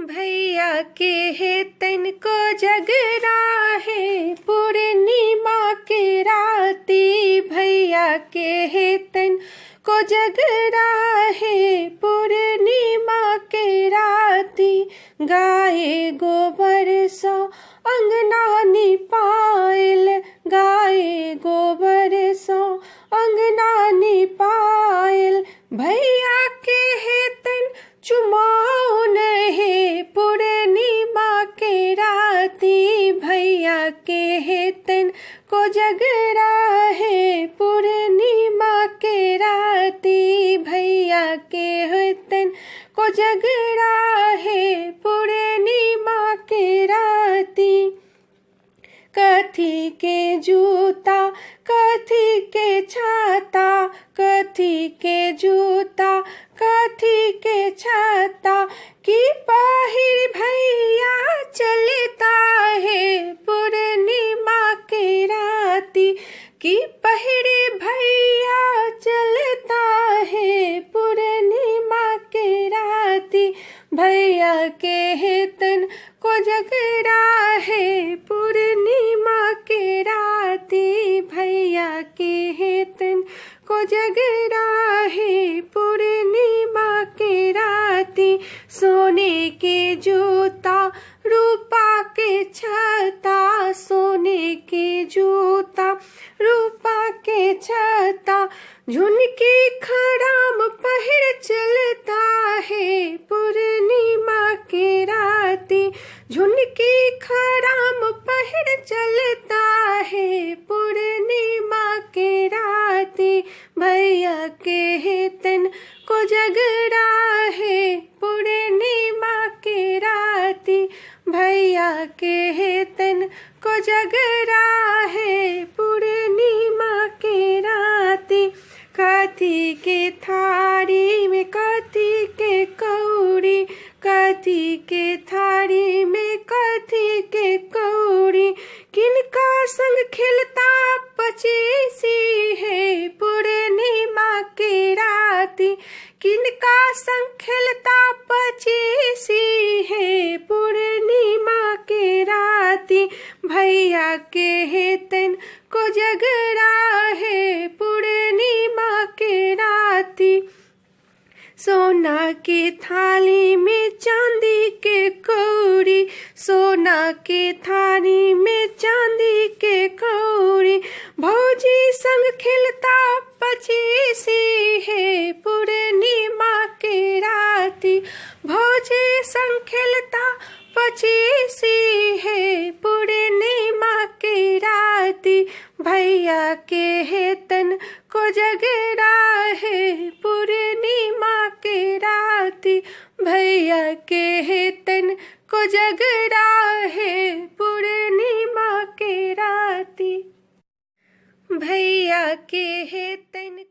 भैया के है तन को जगरा है पूर्णिमा के राती। भैया के है तन को जगरा है पूर्णिमा के राती। गाये गोबर सो अंगना निपायल, गाये गोबर सो अंगना निपायल। भैया के है तन चुमाउन है पूर्णिमा के राती। भैया के है तन को जगरा है पूर्णिमा के राती। भैया के है तन को जगरा है पूर्णिमा के राती। कथी के जूता कथी के छाता, कथी के जूता कथी के छाता। की पहिर भैया चलता है पूर्णिमा के राती। की पहिर भैया चलता है पूर्णिमा के राती। भैया के है तन को जगरा है पूर्णिमा के राती। भैया के है तन को जगरा है पूर्णिमा के राती। सोने के जूता रूपा के छाता, सोने के जूता रूपा के छाता। झुनकी खड़ाम पहिर चलता है पूर्णिमा के राती। झुनकी खड़ाम पहिर चलता है पूर्णिमा के राती। भैया के है तन को जगरा है पूर्णिमा के राती। भैया के है तन को जगरा है पूर्णिमा के राती। कथी के थारी में कथी के कौड़ी, कथी के थारी में कथी के कौड़ी। किनका संग खिलता पचीसी है पूर्णिमा के राती। किनका संग खिलता पचीसी है पूर्णिमा के राती। भैया के है तन को जगरा है पूर्णिमा के राती। सोना के थाली में चांदी के कौड़ी, सोना के थाली में चांदी के कौड़ी। भौजी संग खिलता पचीसी है पूर्णिमा के राती। भौजी संग खिलता पचीसी है पूर्णिमा के राती। भैया के है तन को जगरा है पूर्णिमा के राती। भैया के है तन को जगरा है पूर्णिमा के राती। भैया के है तन